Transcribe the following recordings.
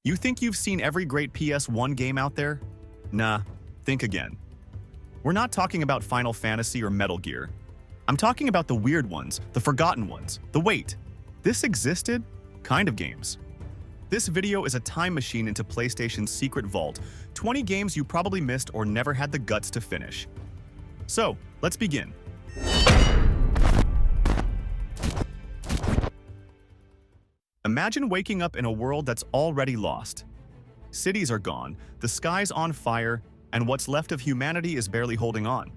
You think you've seen every great PS1 game out there? Nah, think again. We're not talking about Final Fantasy or Metal Gear. I'm talking about the weird ones, the forgotten ones, the wait. This existed? Kind of games. This video is a time machine into PlayStation's secret vault, 20 games you probably missed or never had the guts to finish. So, let's begin. Imagine waking up in a world that's already lost. Cities are gone, the sky's on fire, and what's left of humanity is barely holding on.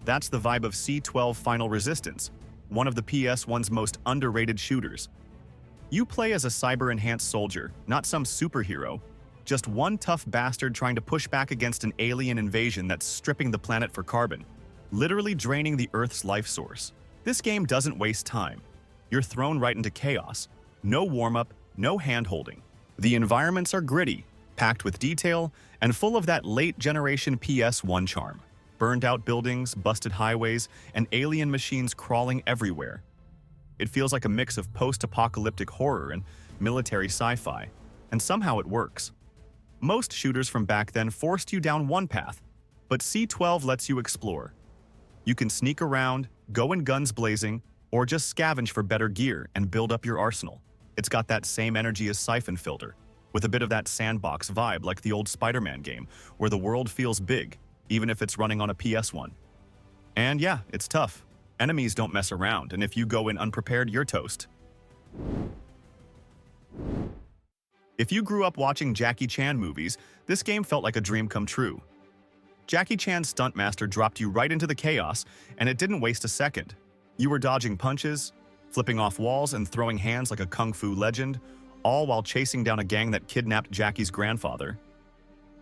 That's the vibe of C12 Final Resistance, one of the PS1's most underrated shooters. You play as a cyber-enhanced soldier, not some superhero, just one tough bastard trying to push back against an alien invasion that's stripping the planet for carbon, literally draining the Earth's life source. This game doesn't waste time. You're thrown right into chaos. No warm-up, no hand-holding. The environments are gritty, packed with detail, and full of that late-generation PS1 charm. Burned-out buildings, busted highways, and alien machines crawling everywhere. It feels like a mix of post-apocalyptic horror and military sci-fi, and somehow it works. Most shooters from back then forced you down one path, but C12 lets you explore. You can sneak around, go in guns blazing, or just scavenge for better gear and build up your arsenal. It's got that same energy as Siphon Filter, with a bit of that sandbox vibe like the old Spider-Man game, where the world feels big, even if it's running on a PS1. And yeah, it's tough. Enemies don't mess around, and if you go in unprepared, you're toast. If you grew up watching Jackie Chan movies, this game felt like a dream come true. Jackie Chan's Stuntmaster dropped you right into the chaos, and it didn't waste a second. You were dodging punches, flipping off walls and throwing hands like a kung fu legend, all while chasing down a gang that kidnapped Jackie's grandfather.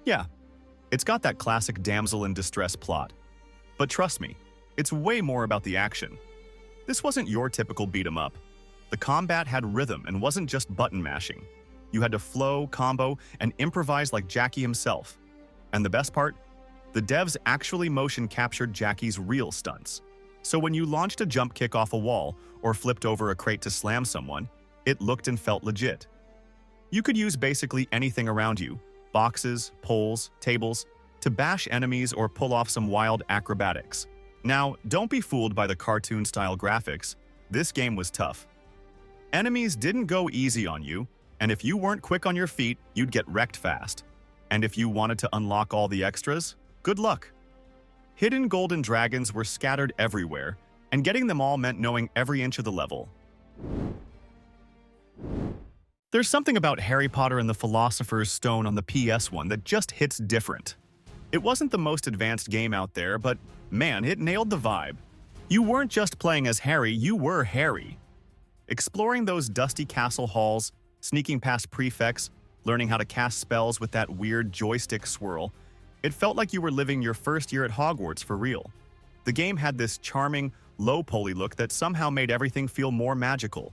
Yeah, it's got that classic damsel in distress plot. But trust me, it's way more about the action. This wasn't your typical beat-em-up. The combat had rhythm and wasn't just button mashing. You had to flow, combo, and improvise like Jackie himself. And the best part? The devs actually motion captured Jackie's real stunts. So when you launched a jump kick off a wall or flipped over a crate to slam someone, it looked and felt legit. You could use basically anything around you, boxes, poles, tables, to bash enemies or pull off some wild acrobatics. Now, don't be fooled by the cartoon-style graphics. This game was tough. Enemies didn't go easy on you, and if you weren't quick on your feet, you'd get wrecked fast. And if you wanted to unlock all the extras, good luck. Hidden golden dragons were scattered everywhere, and getting them all meant knowing every inch of the level. There's something about Harry Potter and the Philosopher's Stone on the PS1 that just hits different. It wasn't the most advanced game out there, but man, it nailed the vibe. You weren't just playing as Harry, you were Harry. Exploring those dusty castle halls, sneaking past prefects, learning how to cast spells with that weird joystick swirl, it felt like you were living your first year at Hogwarts for real. The game had this charming, low-poly look that somehow made everything feel more magical.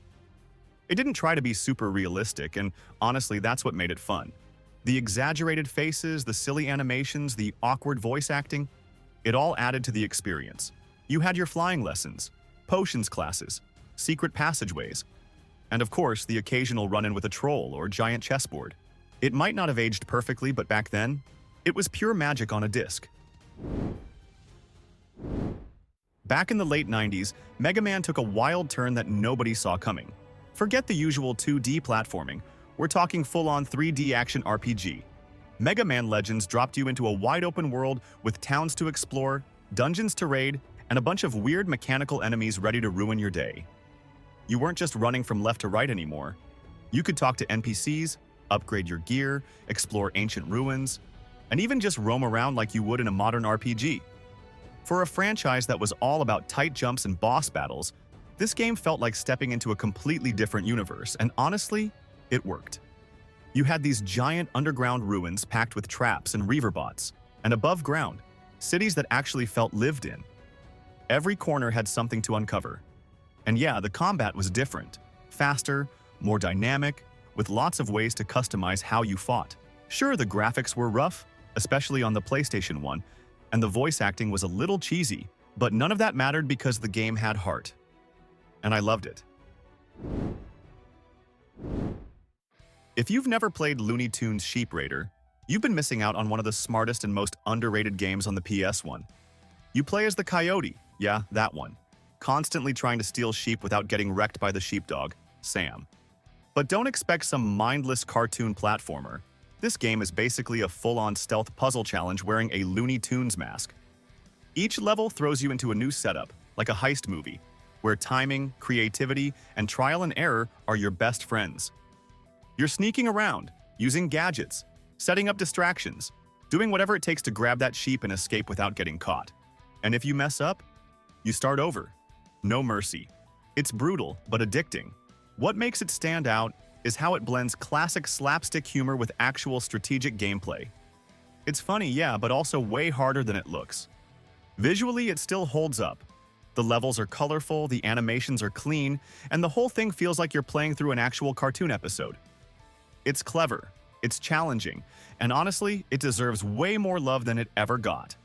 It didn't try to be super realistic, and honestly, that's what made it fun. The exaggerated faces, the silly animations, the awkward voice acting, it all added to the experience. You had your flying lessons, potions classes, secret passageways, and of course, the occasional run-in with a troll or giant chessboard. It might not have aged perfectly, but back then, it was pure magic on a disc. Back in the late 90s, Mega Man took a wild turn that nobody saw coming. Forget the usual 2D platforming, we're talking full-on 3D action RPG. Mega Man Legends dropped you into a wide-open world with towns to explore, dungeons to raid, and a bunch of weird mechanical enemies ready to ruin your day. You weren't just running from left to right anymore. You could talk to NPCs, upgrade your gear, explore ancient ruins, and even just roam around like you would in a modern RPG. For a franchise that was all about tight jumps and boss battles, this game felt like stepping into a completely different universe, and honestly, it worked. You had these giant underground ruins packed with traps and reaver bots, and above ground, cities that actually felt lived in. Every corner had something to uncover. And yeah, the combat was different, faster, more dynamic, with lots of ways to customize how you fought. Sure, the graphics were rough, especially on the PlayStation 1, and the voice acting was a little cheesy, but none of that mattered because the game had heart. And I loved it. If you've never played Looney Tunes Sheep Raider, you've been missing out on one of the smartest and most underrated games on the PS1. You play as the coyote, yeah, that one, constantly trying to steal sheep without getting wrecked by the sheepdog, Sam. But don't expect some mindless cartoon platformer. This game is basically a full-on stealth puzzle challenge wearing a Looney Tunes mask. Each level throws you into a new setup, like a heist movie, where timing, creativity, and trial and error are your best friends. You're sneaking around, using gadgets, setting up distractions, doing whatever it takes to grab that sheep and escape without getting caught. And if you mess up, you start over. No mercy. It's brutal, but addicting. What makes it stand out is how it blends classic slapstick humor with actual strategic gameplay. It's funny, yeah, but also way harder than it looks. Visually, it still holds up. The levels are colorful, the animations are clean, and the whole thing feels like you're playing through an actual cartoon episode. It's clever, it's challenging, and honestly, it deserves way more love than it ever got.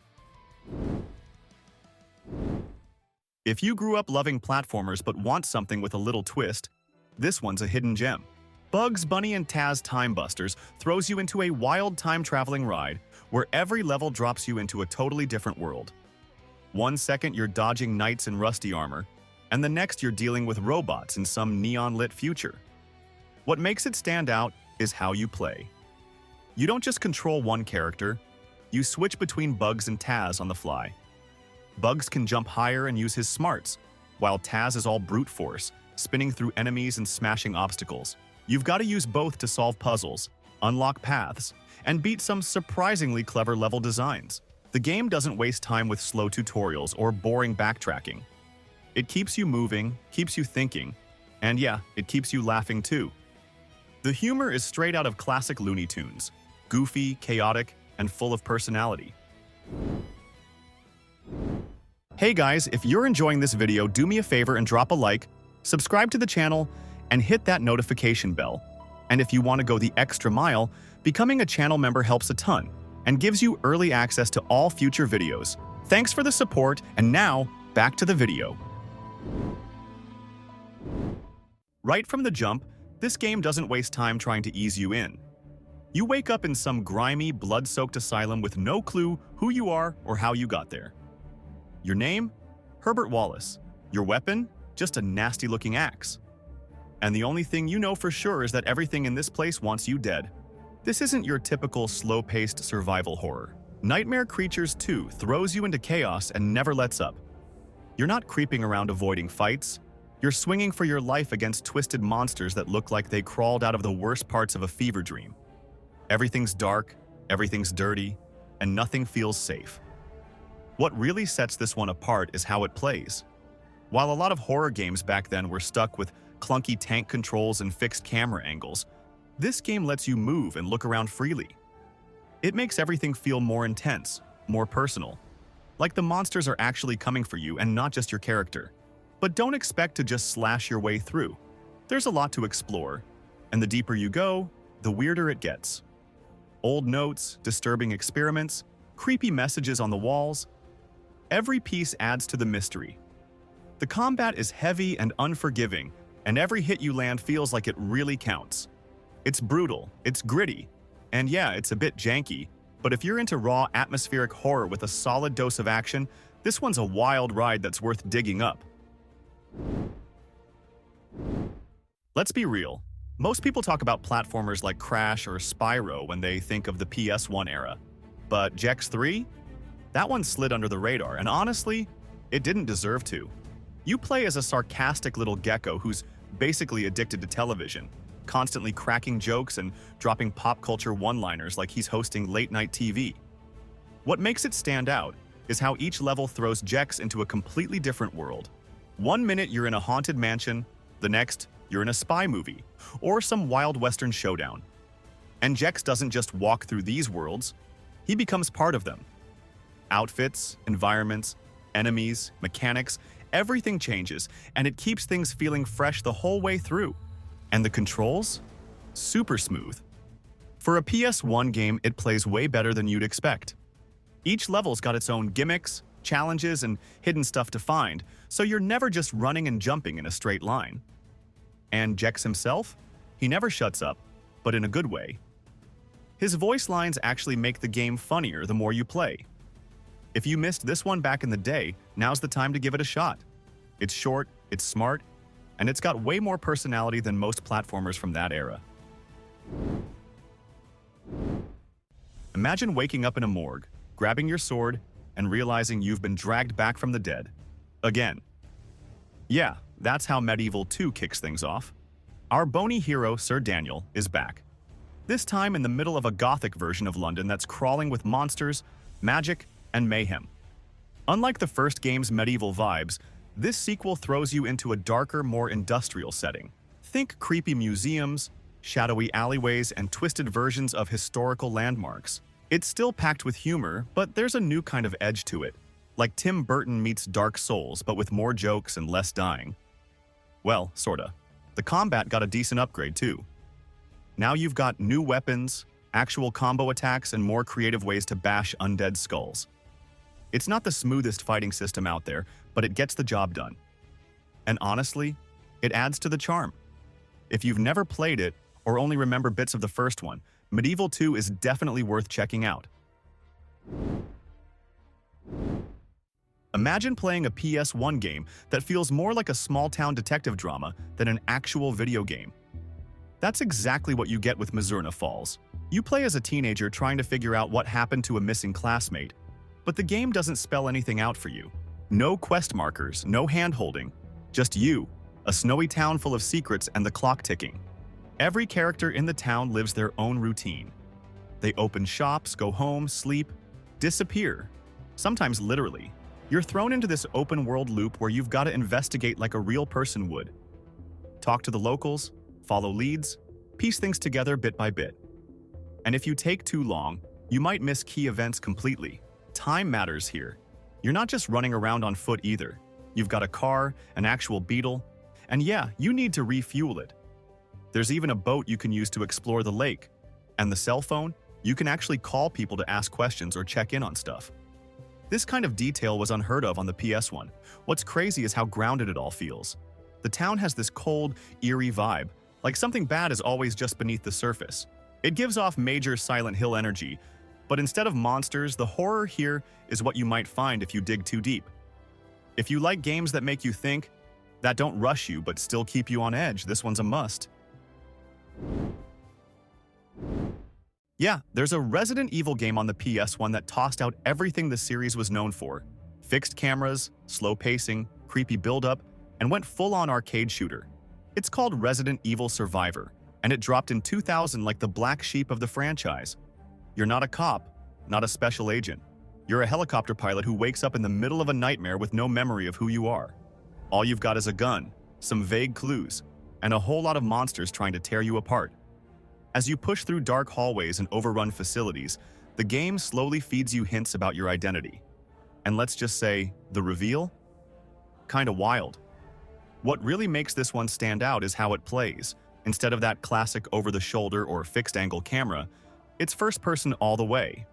If you grew up loving platformers but want something with a little twist, this one's a hidden gem. Bugs Bunny and Taz Time Busters throws you into a wild time-traveling ride where every level drops you into a totally different world. One second you're dodging knights in rusty armor, and the next you're dealing with robots in some neon-lit future. What makes it stand out is how you play. You don't just control one character, you switch between Bugs and Taz on the fly. Bugs can jump higher and use his smarts, while Taz is all brute force, spinning through enemies and smashing obstacles. You've got to use both to solve puzzles, unlock paths, and beat some surprisingly clever level designs. The game doesn't waste time with slow tutorials or boring backtracking. It keeps you moving, keeps you thinking, and yeah, it keeps you laughing too. The humor is straight out of classic Looney Tunes, goofy, chaotic, and full of personality. Hey guys, if you're enjoying this video, do me a favor and drop a like, subscribe to the channel, and hit that notification bell. And if you want to go the extra mile, becoming a channel member helps a ton and gives you early access to all future videos. Thanks for the support, and now, back to the video. Right from the jump, this game doesn't waste time trying to ease you in. You wake up in some grimy, blood-soaked asylum with no clue who you are or how you got there. Your name? Herbert Wallace. Your weapon? Just a nasty-looking axe. And the only thing you know for sure is that everything in this place wants you dead. This isn't your typical slow-paced survival horror. Nightmare Creatures 2 throws you into chaos and never lets up. You're not creeping around avoiding fights. You're swinging for your life against twisted monsters that look like they crawled out of the worst parts of a fever dream. Everything's dark, everything's dirty, and nothing feels safe. What really sets this one apart is how it plays. While a lot of horror games back then were stuck with clunky tank controls and fixed camera angles, this game lets you move and look around freely. It makes everything feel more intense, more personal, like the monsters are actually coming for you and not just your character. But don't expect to just slash your way through. There's a lot to explore, and the deeper you go, the weirder it gets. Old notes, disturbing experiments, creepy messages on the walls. Every piece adds to the mystery. The combat is heavy and unforgiving, and every hit you land feels like it really counts. It's brutal, it's gritty, and yeah, it's a bit janky, but if you're into raw atmospheric horror with a solid dose of action, this one's a wild ride that's worth digging up. Let's be real. Most people talk about platformers like Crash or Spyro when they think of the PS1 era. But Gex 3? That one slid under the radar, and honestly, it didn't deserve to. You play as a sarcastic little gecko who's basically addicted to television, constantly cracking jokes and dropping pop culture one-liners like he's hosting late-night TV. What makes it stand out is how each level throws Gex into a completely different world. One minute you're in a haunted mansion, the next you're in a spy movie, or some wild western showdown. And Gex doesn't just walk through these worlds, he becomes part of them. Outfits, environments, enemies, mechanics, everything changes, and it keeps things feeling fresh the whole way through. And the controls? Super smooth. For a PS1 game, it plays way better than you'd expect. Each level's got its own gimmicks, challenges, and hidden stuff to find, so you're never just running and jumping in a straight line. And Gex himself? He never shuts up, but in a good way. His voice lines actually make the game funnier the more you play. If you missed this one back in the day, now's the time to give it a shot. It's short, it's smart, and it's got way more personality than most platformers from that era. Imagine waking up in a morgue, grabbing your sword, and realizing you've been dragged back from the dead. Again. Yeah, that's how MediEvil 2 kicks things off. Our bony hero, Sir Daniel, is back. This time in the middle of a gothic version of London that's crawling with monsters, magic, and mayhem. Unlike the first game's medieval vibes, this sequel throws you into a darker, more industrial setting. Think creepy museums, shadowy alleyways, and twisted versions of historical landmarks. It's still packed with humor, but there's a new kind of edge to it, like Tim Burton meets Dark Souls, but with more jokes and less dying. Well, sorta. The combat got a decent upgrade too. Now you've got new weapons, actual combo attacks, and more creative ways to bash undead skulls. It's not the smoothest fighting system out there, but it gets the job done. And honestly, it adds to the charm. If you've never played it, or only remember bits of the first one, MediEvil 2 is definitely worth checking out. Imagine playing a PS1 game that feels more like a small-town detective drama than an actual video game. That's exactly what you get with Mizzurna Falls. You play as a teenager trying to figure out what happened to a missing classmate, but the game doesn't spell anything out for you. No quest markers, no hand-holding, just you, a snowy town full of secrets and the clock ticking. Every character in the town lives their own routine. They open shops, go home, sleep, disappear, sometimes literally. You're thrown into this open-world loop where you've got to investigate like a real person would. Talk to the locals, follow leads, piece things together bit by bit. And if you take too long, you might miss key events completely. Time matters here. You're not just running around on foot either. You've got a car, an actual beetle, and yeah, you need to refuel it. There's even a boat you can use to explore the lake. And the cell phone, you can actually call people to ask questions or check in on stuff. This kind of detail was unheard of on the PS1. What's crazy is how grounded it all feels. The town has this cold, eerie vibe, like something bad is always just beneath the surface. It gives off major Silent Hill energy, but instead of monsters, the horror here is what you might find if you dig too deep. If you like games that make you think, that don't rush you but still keep you on edge, this one's a must. Yeah, there's a Resident Evil game on the PS1 that tossed out everything the series was known for. Fixed cameras, slow pacing, creepy build-up, and went full-on arcade shooter. It's called Resident Evil Survivor, and it dropped in 2000 like the black sheep of the franchise. You're not a cop, not a special agent. You're a helicopter pilot who wakes up in the middle of a nightmare with no memory of who you are. All you've got is a gun, some vague clues, and a whole lot of monsters trying to tear you apart. As you push through dark hallways and overrun facilities, the game slowly feeds you hints about your identity. And let's just say, the reveal? Kinda wild. What really makes this one stand out is how it plays. Instead of that classic over-the-shoulder or fixed-angle camera, it's first-person all the way.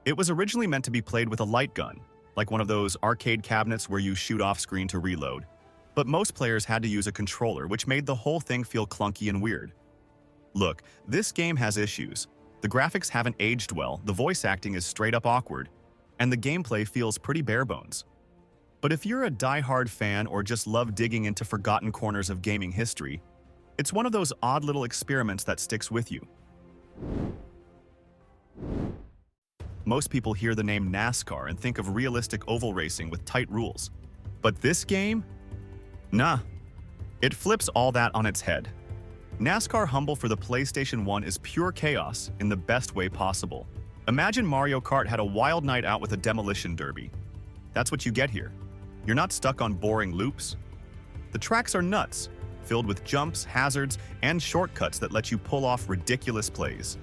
It was originally meant to be played with a light gun, like one of those arcade cabinets where you shoot off-screen to reload. But most players had to use a controller, which made the whole thing feel clunky and weird. Look, this game has issues. The graphics haven't aged well, the voice acting is straight-up awkward, and the gameplay feels pretty bare-bones. But if you're a die-hard fan or just love digging into forgotten corners of gaming history, it's one of those odd little experiments that sticks with you. Most people hear the name NASCAR and think of realistic oval racing with tight rules. But this game? Nah. It flips all that on its head. NASCAR Rumble for the PlayStation 1 is pure chaos in the best way possible. Imagine Mario Kart had a wild night out with a demolition derby. That's what you get here. You're not stuck on boring loops. The tracks are nuts, filled with jumps, hazards, and shortcuts that let you pull off ridiculous plays.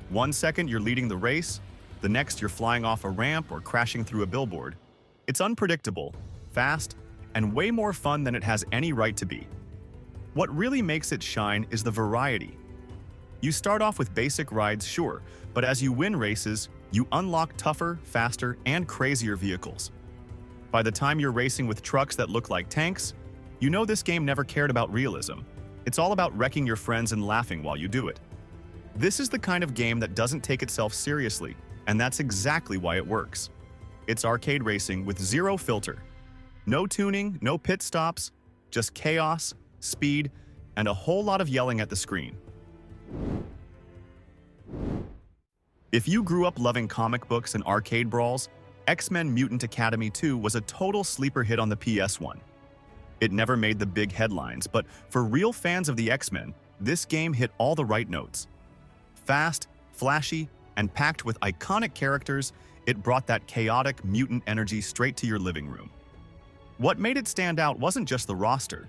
1 second you're leading the race, the next you're flying off a ramp or crashing through a billboard. It's unpredictable, fast, and way more fun than it has any right to be. What really makes it shine is the variety. You start off with basic rides, sure, but as you win races, you unlock tougher, faster, and crazier vehicles. By the time you're racing with trucks that look like tanks, you know this game never cared about realism. It's all about wrecking your friends and laughing while you do it. This is the kind of game that doesn't take itself seriously, and that's exactly why it works. It's arcade racing with zero filter. No tuning, no pit stops, just chaos, speed, and a whole lot of yelling at the screen. If you grew up loving comic books and arcade brawls, X-Men Mutant Academy 2 was a total sleeper hit on the PS1. It never made the big headlines, but for real fans of the X-Men, this game hit all the right notes. Fast, flashy, and packed with iconic characters, it brought that chaotic mutant energy straight to your living room. What made it stand out wasn't just the roster.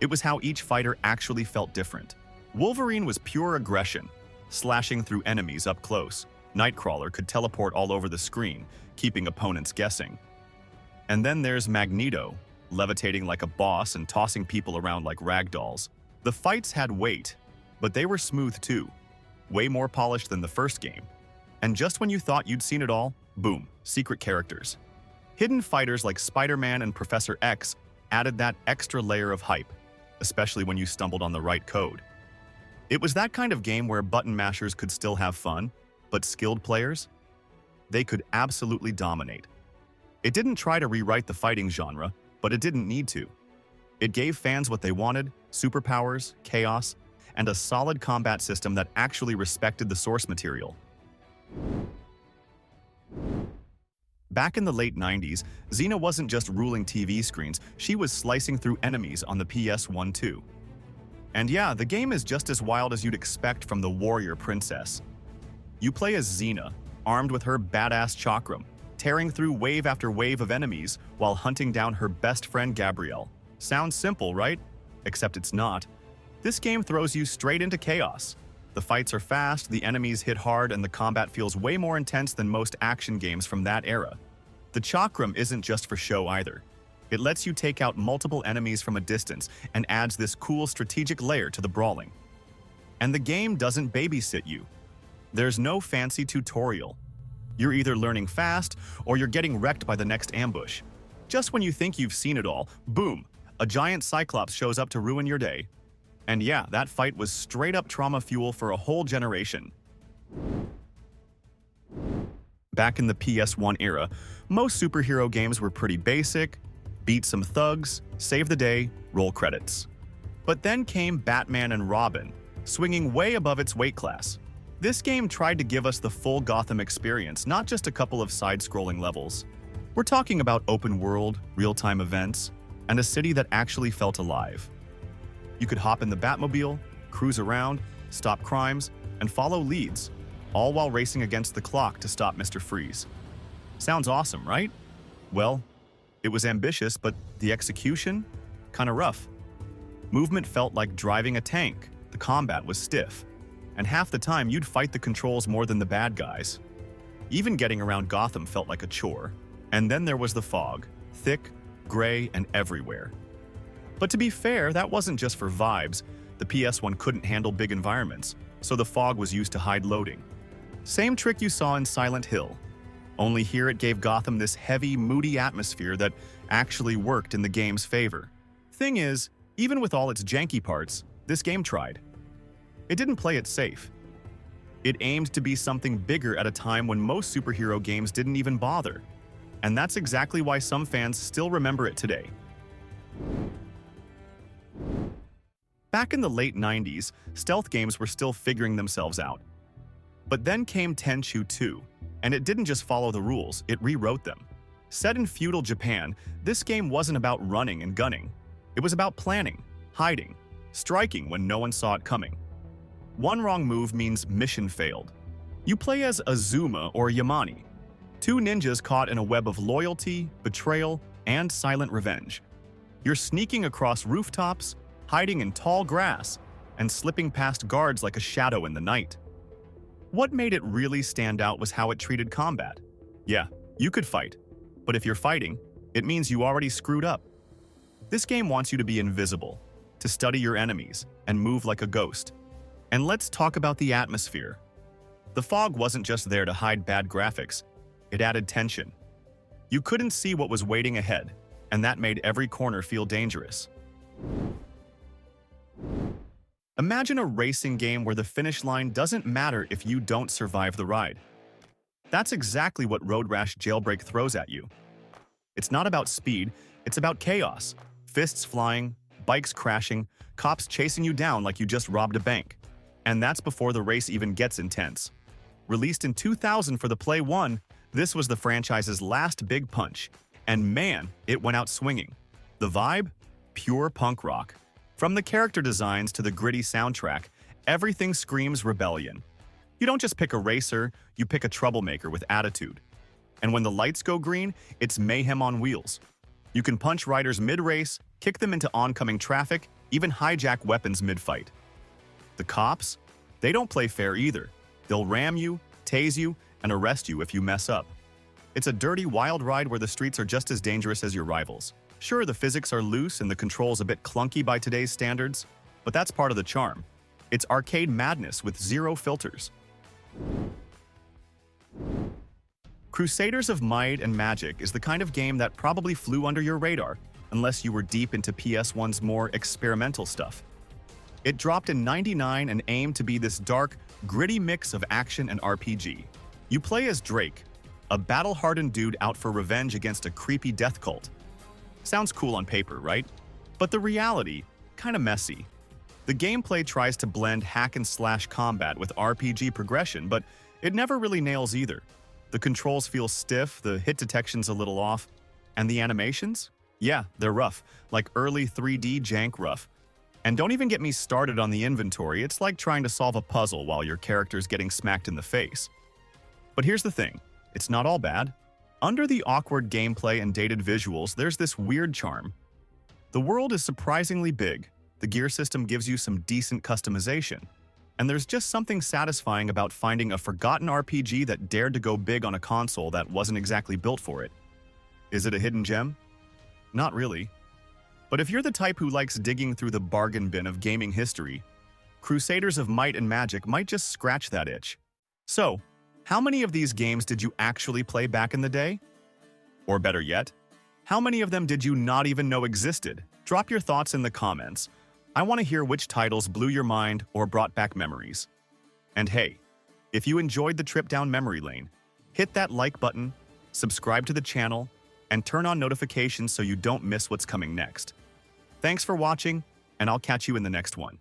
It was how each fighter actually felt different. Wolverine was pure aggression, slashing through enemies up close. Nightcrawler could teleport all over the screen, keeping opponents guessing. And then there's Magneto, levitating like a boss and tossing people around like ragdolls. The fights had weight, but they were smooth too. Way more polished than the first game. And just when you thought you'd seen it all, boom, secret characters. Hidden fighters like Spider-Man and Professor X added that extra layer of hype, especially when you stumbled on the right code. It was that kind of game where button mashers could still have fun, but skilled players? They could absolutely dominate. It didn't try to rewrite the fighting genre, but it didn't need to. It gave fans what they wanted: superpowers, chaos, and a solid combat system that actually respected the source material. Back in the late 90s, Xena wasn't just ruling TV screens, she was slicing through enemies on the PS1 too. And yeah, the game is just as wild as you'd expect from the warrior princess. You play as Xena, armed with her badass chakram, tearing through wave after wave of enemies while hunting down her best friend Gabrielle. Sounds simple, right? Except it's not. This game throws you straight into chaos. The fights are fast, the enemies hit hard, and the combat feels way more intense than most action games from that era. The chakram isn't just for show either. It lets you take out multiple enemies from a distance and adds this cool strategic layer to the brawling. And the game doesn't babysit you. There's no fancy tutorial. You're either learning fast or you're getting wrecked by the next ambush. Just when you think you've seen it all, boom, a giant Cyclops shows up to ruin your day. And yeah, that fight was straight up trauma fuel for a whole generation. Back in the PS1 era, most superhero games were pretty basic: beat some thugs, save the day, roll credits. But then came Batman and Robin, swinging way above its weight class. This game tried to give us the full Gotham experience, not just a couple of side-scrolling levels. We're talking about open world, real-time events, and a city that actually felt alive. You could hop in the Batmobile, cruise around, stop crimes, and follow leads, all while racing against the clock to stop Mr. Freeze. Sounds awesome, right? Well, it was ambitious, but the execution? Kinda rough. Movement felt like driving a tank, the combat was stiff, and half the time you'd fight the controls more than the bad guys. Even getting around Gotham felt like a chore. And then there was the fog, thick, gray, and everywhere. But to be fair, that wasn't just for vibes. The PS1 couldn't handle big environments, so the fog was used to hide loading. Same trick you saw in Silent Hill. Only here it gave Gotham this heavy, moody atmosphere that actually worked in the game's favor. Thing is, even with all its janky parts, this game tried. It didn't play it safe. It aimed to be something bigger at a time when most superhero games didn't even bother. And that's exactly why some fans still remember it today. Back in the late 90s, stealth games were still figuring themselves out. But then came Tenchu 2, and it didn't just follow the rules, it rewrote them. Set in feudal Japan, this game wasn't about running and gunning. It was about planning, hiding, striking when no one saw it coming. One wrong move means mission failed. You play as Azuma or Yamane, two ninjas caught in a web of loyalty, betrayal, and silent revenge. You're sneaking across rooftops, hiding in tall grass, and slipping past guards like a shadow in the night. What made it really stand out was how it treated combat. Yeah, you could fight, but if you're fighting, it means you already screwed up. This game wants you to be invisible, to study your enemies, and move like a ghost. And let's talk about the atmosphere. The fog wasn't just there to hide bad graphics, it added tension. You couldn't see what was waiting ahead, and that made every corner feel dangerous. Imagine a racing game where the finish line doesn't matter if you don't survive the ride. That's exactly what Road Rash Jailbreak throws at you. It's not about speed, it's about chaos. Fists flying, bikes crashing, cops chasing you down like you just robbed a bank. And that's before the race even gets intense. Released in 2000 for the Play 1, this was the franchise's last big punch. And man, it went out swinging. The vibe? Pure punk rock. From the character designs to the gritty soundtrack, everything screams rebellion. You don't just pick a racer, you pick a troublemaker with attitude. And when the lights go green, it's mayhem on wheels. You can punch riders mid-race, kick them into oncoming traffic, even hijack weapons mid-fight. The cops? They don't play fair either. They'll ram you, tase you, and arrest you if you mess up. It's a dirty, wild ride where the streets are just as dangerous as your rivals. Sure, the physics are loose and the controls a bit clunky by today's standards, but that's part of the charm. It's arcade madness with zero filters. Crusaders of Might and Magic is the kind of game that probably flew under your radar, unless you were deep into PS1's more experimental stuff. It dropped in '99 and aimed to be this dark, gritty mix of action and RPG. You play as Drake, a battle-hardened dude out for revenge against a creepy death cult. Sounds cool on paper, right? But the reality, kinda messy. The gameplay tries to blend hack-and-slash combat with RPG progression, but it never really nails either. The controls feel stiff, the hit detection's a little off, and the animations? Yeah, they're rough, like early 3D jank rough. And don't even get me started on the inventory, it's like trying to solve a puzzle while your character's getting smacked in the face. But here's the thing, it's not all bad. Under the awkward gameplay and dated visuals, there's this weird charm. The world is surprisingly big, the gear system gives you some decent customization, and there's just something satisfying about finding a forgotten RPG that dared to go big on a console that wasn't exactly built for it. Is it a hidden gem? Not really. But if you're the type who likes digging through the bargain bin of gaming history, Crusaders of Might and Magic might just scratch that itch. So, how many of these games did you actually play back in the day? Or better yet, how many of them did you not even know existed? Drop your thoughts in the comments. I want to hear which titles blew your mind or brought back memories. And hey, if you enjoyed the trip down memory lane, hit that like button, subscribe to the channel, and turn on notifications so you don't miss what's coming next. Thanks for watching, and I'll catch you in the next one.